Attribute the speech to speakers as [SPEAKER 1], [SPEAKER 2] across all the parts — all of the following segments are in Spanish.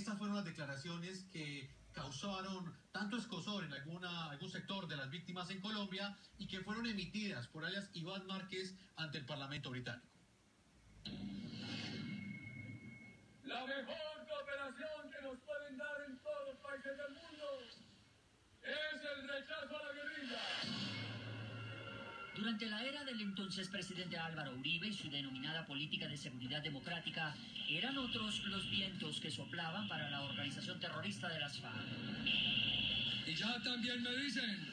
[SPEAKER 1] estas fueron las declaraciones que causaron tanto escozor en algún sector de las víctimas en Colombia y que fueron emitidas por alias Iván Márquez ante el Parlamento británico.
[SPEAKER 2] La mejor cooperación que nos pueden dar en todos los países del mundo es el rechazo a la guerrilla.
[SPEAKER 3] Durante la era del entonces presidente Álvaro Uribe y su denominada política de seguridad democrática, eran otros los vientos que soplaban para la organización terrorista de las FARC.
[SPEAKER 2] Y ya también me dicen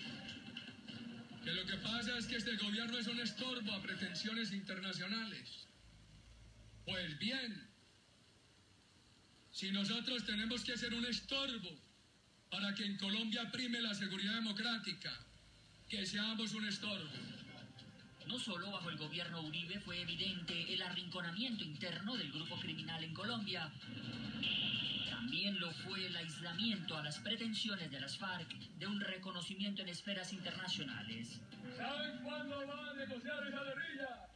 [SPEAKER 2] que lo que pasa es que este gobierno es un estorbo a pretensiones internacionales. Pues bien, si nosotros tenemos que ser un estorbo para que en Colombia prime la seguridad democrática, que seamos un estorbo.
[SPEAKER 3] No solo bajo el gobierno Uribe fue evidente el arrinconamiento interno del grupo criminal en Colombia, también lo fue el aislamiento a las pretensiones de las FARC de un reconocimiento en esferas internacionales.
[SPEAKER 2] ¿Saben cuándo va a negociar esa guerrilla?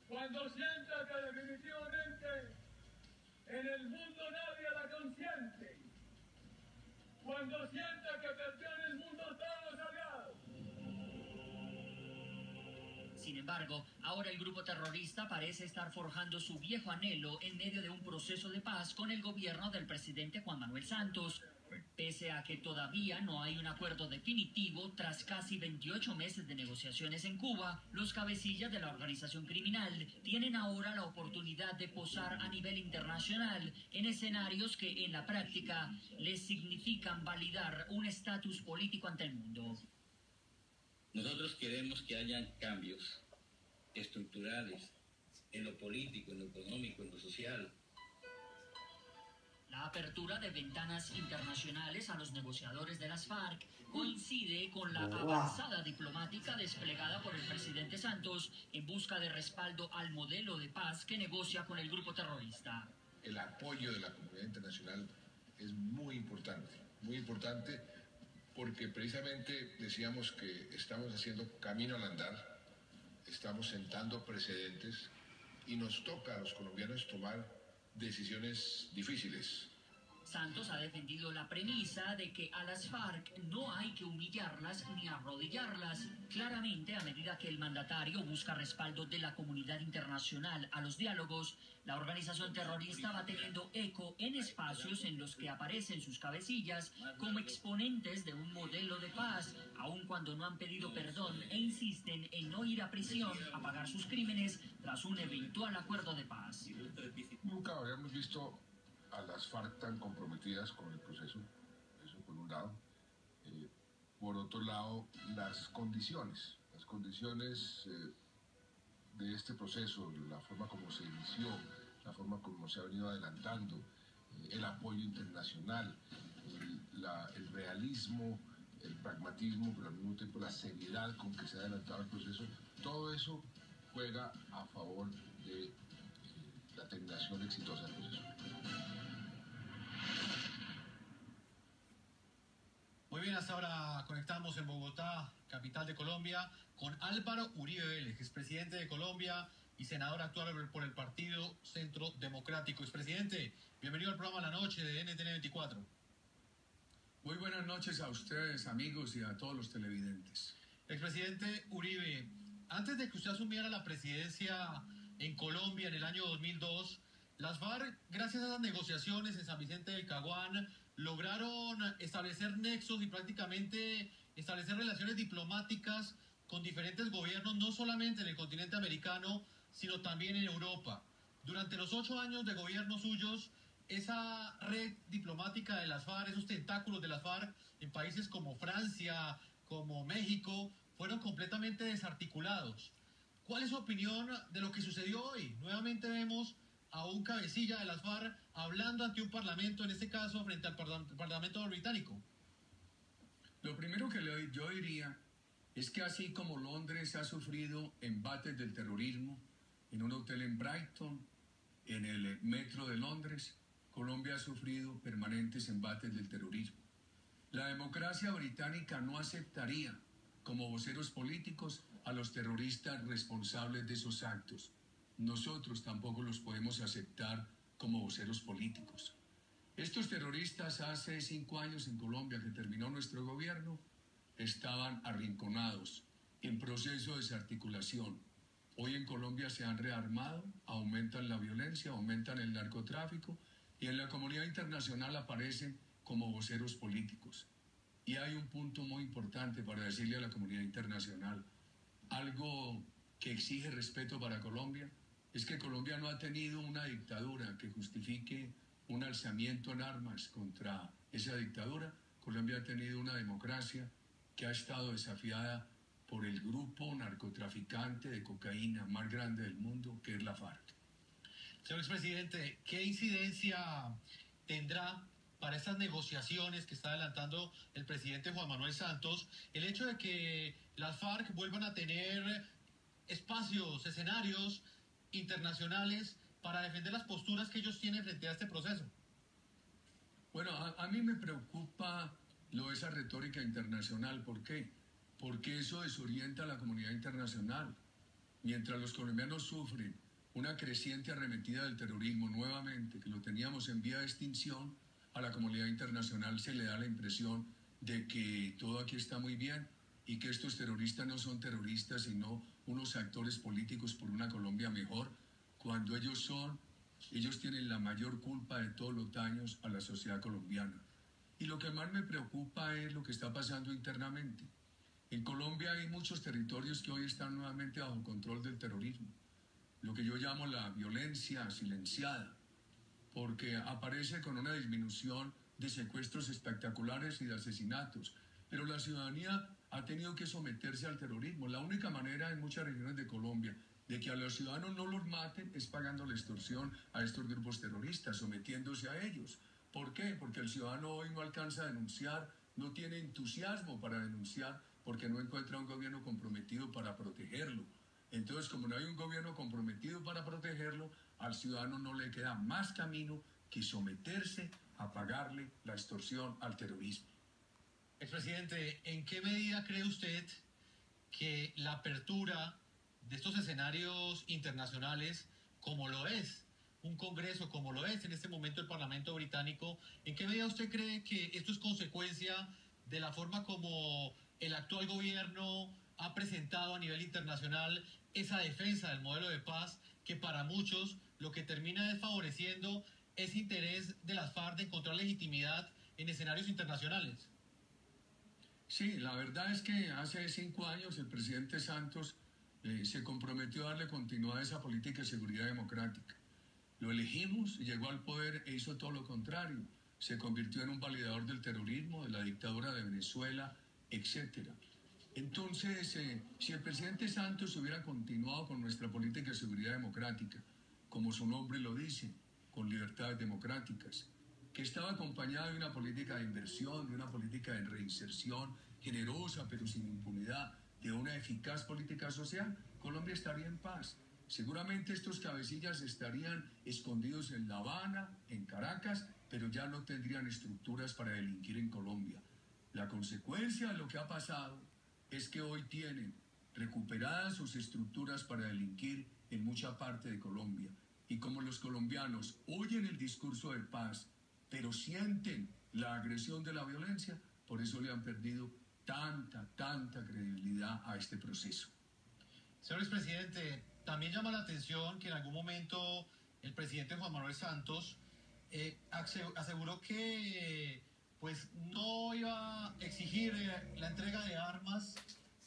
[SPEAKER 2] Cuando sienta que definitivamente en el mundo nadie la consiente. Cuando sienta que perdió en el mundo todos los aliados.
[SPEAKER 3] Sin embargo, ahora el grupo terrorista parece estar forjando su viejo anhelo en medio de un proceso de paz con el gobierno del presidente Juan Manuel Santos. Pese a que todavía no hay un acuerdo definitivo tras casi 28 meses de negociaciones en Cuba, los cabecillas de la organización criminal tienen ahora la oportunidad de posar a nivel internacional en escenarios que en la práctica les significan validar un estatus político ante el mundo.
[SPEAKER 4] Nosotros queremos que hayan cambios estructurales en lo político, en lo económico, en lo social.
[SPEAKER 3] La apertura de ventanas internacionales a los negociadores de las FARC coincide con la avanzada diplomática desplegada por el presidente Santos en busca de respaldo al modelo de paz que negocia con el grupo terrorista.
[SPEAKER 5] El apoyo de la comunidad internacional es muy importante porque precisamente decíamos que estamos haciendo camino al andar, estamos sentando precedentes y nos toca a los colombianos tomar decisiones difíciles.
[SPEAKER 3] Santos ha defendido la premisa de que a las FARC no hay que humillarlas ni arrodillarlas. Claramente, a medida que el mandatario busca respaldo de la comunidad internacional a los diálogos, la organización terrorista va teniendo eco en espacios en los que aparecen sus cabecillas como exponentes de un modelo de paz, aun cuando no han pedido perdón e insisten en no ir a prisión a pagar sus crímenes tras un eventual acuerdo de paz.
[SPEAKER 5] Nunca habíamos visto a las FARC tan comprometidas con el proceso, eso por un lado. Por otro lado, las condiciones de este proceso, la forma como se inició, la forma como se ha venido adelantando, el apoyo internacional, el realismo, el pragmatismo, pero al mismo tiempo la seriedad con que se ha adelantado el proceso, todo eso juega a favor de la terminación exitosa del proceso.
[SPEAKER 1] Muy bien, hasta ahora conectamos en Bogotá, capital de Colombia, con Álvaro Uribe Vélez, expresidente de Colombia y senador actual por el Partido Centro Democrático. Expresidente, bienvenido al programa La Noche de NTN 24.
[SPEAKER 2] Muy buenas noches a ustedes, amigos, y a todos los televidentes.
[SPEAKER 1] Expresidente Uribe, antes de que usted asumiera la presidencia en Colombia en el año 2002, las FARC, gracias a las negociaciones en San Vicente del Caguán, lograron establecer nexos y prácticamente establecer relaciones diplomáticas con diferentes gobiernos, no solamente en el continente americano, sino también en Europa. Durante los 8 años de gobierno suyos, esa red diplomática de las FARC, esos tentáculos de las FARC en países como Francia, como México, fueron completamente desarticulados. ¿Cuál es su opinión de lo que sucedió hoy? Nuevamente vemos a un cabecilla de las FARC hablando ante un parlamento, en este caso frente al parlamento británico.
[SPEAKER 2] Lo primero que yo diría es que así como Londres ha sufrido embates del terrorismo en un hotel en Brighton, en el metro de Londres, Colombia ha sufrido permanentes embates del terrorismo. La democracia británica no aceptaría como voceros políticos a los terroristas responsables de esos actos. Nosotros tampoco los podemos aceptar como voceros políticos. Estos terroristas hace 5 años en Colombia, que terminó nuestro gobierno, estaban arrinconados, en proceso de desarticulación. Hoy en Colombia se han rearmado, aumentan la violencia, aumentan el narcotráfico y en la comunidad internacional aparecen como voceros políticos. Y hay un punto muy importante para decirle a la comunidad internacional. Algo que exige respeto para Colombia es que Colombia no ha tenido una dictadura que justifique un alzamiento en armas contra esa dictadura. Colombia ha tenido una democracia que ha estado desafiada por el grupo narcotraficante de cocaína más grande del mundo, que es la FARC.
[SPEAKER 1] Señor expresidente, ¿qué incidencia tendrá para estas negociaciones que está adelantando el presidente Juan Manuel Santos el hecho de que las FARC vuelvan a tener espacios, escenarios internacionales para defender las posturas que ellos tienen frente a este proceso?
[SPEAKER 2] Bueno, a mí me preocupa esa retórica internacional. ¿Por qué? Porque eso desorienta a la comunidad internacional. Mientras los colombianos sufren una creciente arremetida del terrorismo nuevamente, que lo teníamos en vía de extinción, a la comunidad internacional se le da la impresión de que todo aquí está muy bien y que estos terroristas no son terroristas, sino unos actores políticos por una Colombia mejor, cuando ellos tienen la mayor culpa de todos los daños a la sociedad colombiana. Y lo que más me preocupa es lo que está pasando internamente. En Colombia hay muchos territorios que hoy están nuevamente bajo control del terrorismo, lo que yo llamo la violencia silenciada, porque aparece con una disminución de secuestros espectaculares y de asesinatos, pero la ciudadanía ha tenido que someterse al terrorismo. La única manera en muchas regiones de Colombia de que a los ciudadanos no los maten es pagando la extorsión a estos grupos terroristas, sometiéndose a ellos. ¿Por qué? Porque el ciudadano hoy no alcanza a denunciar, no tiene entusiasmo para denunciar, porque no encuentra un gobierno comprometido para protegerlo. Entonces, como no hay un gobierno comprometido para protegerlo, al ciudadano no le queda más camino que someterse a pagarle la extorsión al terrorismo.
[SPEAKER 1] Expresidente, ¿en qué medida cree usted que la apertura de estos escenarios internacionales, como lo es un Congreso, como lo es en este momento el Parlamento británico, en qué medida usted cree que esto es consecuencia de la forma como el actual gobierno ha presentado a nivel internacional esa defensa del modelo de paz, que para muchos lo que termina es favoreciendo ese interés de las FARC de encontrar legitimidad en escenarios internacionales?
[SPEAKER 2] Sí, la verdad es que hace 5 años el presidente Santos se comprometió a darle continuidad a esa política de seguridad democrática. Lo elegimos, llegó al poder e hizo todo lo contrario. Se convirtió en un validador del terrorismo, de la dictadura de Venezuela, etc. Entonces, si el presidente Santos hubiera continuado con nuestra política de seguridad democrática, como su nombre lo dice, con libertades democráticas, que estaba acompañada de una política de inversión, de una política de reinserción generosa pero sin impunidad, de una eficaz política social, Colombia estaría en paz. Seguramente estos cabecillas estarían escondidos en La Habana, en Caracas, pero ya no tendrían estructuras para delinquir en Colombia. La consecuencia de lo que ha pasado es que hoy tienen recuperadas sus estructuras para delinquir en mucha parte de Colombia. Y como los colombianos oyen el discurso de paz, pero sienten la agresión de la violencia, por eso le han perdido tanta credibilidad a este proceso.
[SPEAKER 1] Señor expresidente, también llama la atención que en algún momento el presidente Juan Manuel Santos aseguró que pues no iba a exigir la entrega de armas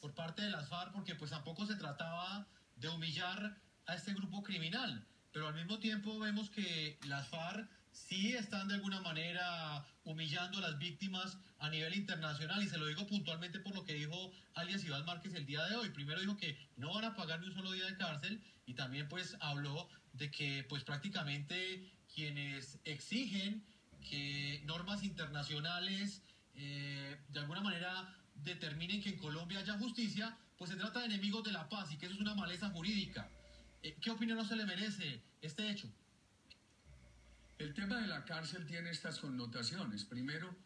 [SPEAKER 1] por parte de las FARC, porque pues tampoco se trataba de humillar a este grupo criminal, pero al mismo tiempo vemos que las FARC sí están de alguna manera humillando a las víctimas a nivel internacional, y se lo digo puntualmente por lo que dijo alias Iván Márquez el día de hoy. Primero dijo que no van a pagar ni un solo día de cárcel, y también pues habló de que pues prácticamente quienes exigen que normas internacionales de alguna manera determinen que en Colombia haya justicia, pues se trata de enemigos de la paz y que eso es una maleza jurídica. ¿Qué opinión no se le merece este hecho?
[SPEAKER 2] El tema de la cárcel tiene estas connotaciones. Primero,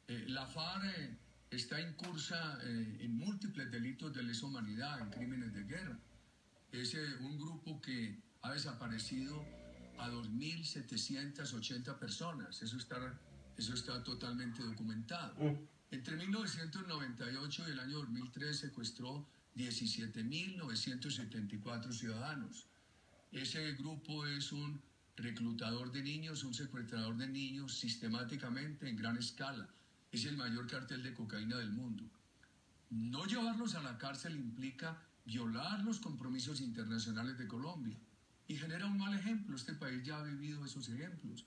[SPEAKER 2] la FARC está incursa en múltiples delitos de lesa humanidad, en crímenes de guerra. Es un grupo que ha desaparecido a 2.780 personas. Eso está totalmente documentado. Entre 1998 y el año 2003 secuestró 17.974 ciudadanos. Ese grupo es un reclutador de niños, un secuestrador de niños sistemáticamente en gran escala. Es el mayor cartel de cocaína del mundo. No llevarlos a la cárcel implica violar los compromisos internacionales de Colombia y genera un mal ejemplo. Este país ya ha vivido esos ejemplos.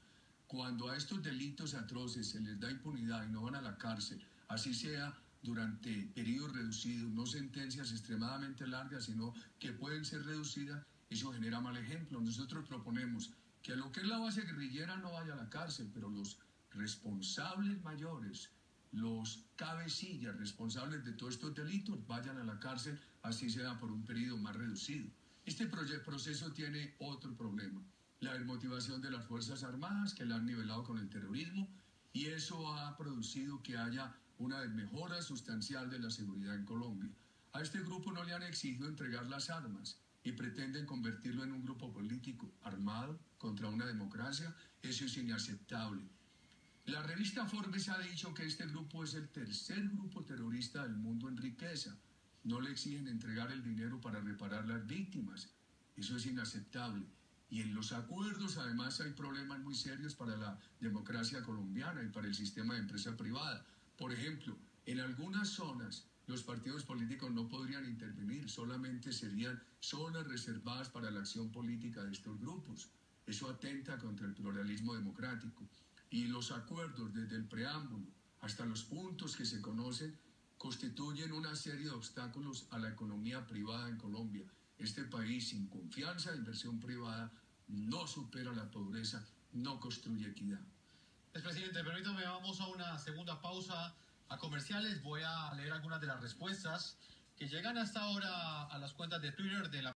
[SPEAKER 2] Cuando a estos delitos atroces se les da impunidad y no van a la cárcel, así sea durante periodos reducidos, no sentencias extremadamente largas, sino que pueden ser reducidas, eso genera mal ejemplo. Nosotros proponemos que lo que es la base guerrillera no vaya a la cárcel, pero los responsables mayores, los cabecillas responsables de todos estos delitos vayan a la cárcel, así sea por un periodo más reducido. Este proceso tiene otro problema, la desmotivación de las Fuerzas Armadas, que la han nivelado con el terrorismo, y eso ha producido que haya una desmejora sustancial de la seguridad en Colombia. A este grupo no le han exigido entregar las armas y pretenden convertirlo en un grupo político armado contra una democracia. Eso es inaceptable. La revista Forbes ha dicho que este grupo es el tercer grupo terrorista del mundo en riqueza. No le exigen entregar el dinero para reparar las víctimas. Eso es inaceptable. Y en los acuerdos, además, hay problemas muy serios para la democracia colombiana y para el sistema de empresa privada. Por ejemplo, en algunas zonas los partidos políticos no podrían intervenir, solamente serían zonas reservadas para la acción política de estos grupos. Eso atenta contra el pluralismo democrático. Y los acuerdos, desde el preámbulo hasta los puntos que se conocen, constituyen una serie de obstáculos a la economía privada en Colombia. Este país sin confianza e inversión privada no supera la pobreza, no construye equidad.
[SPEAKER 1] Presidente, permítame, vamos a una segunda pausa a comerciales. Voy a leer algunas de las respuestas que llegan hasta ahora a las cuentas de Twitter de la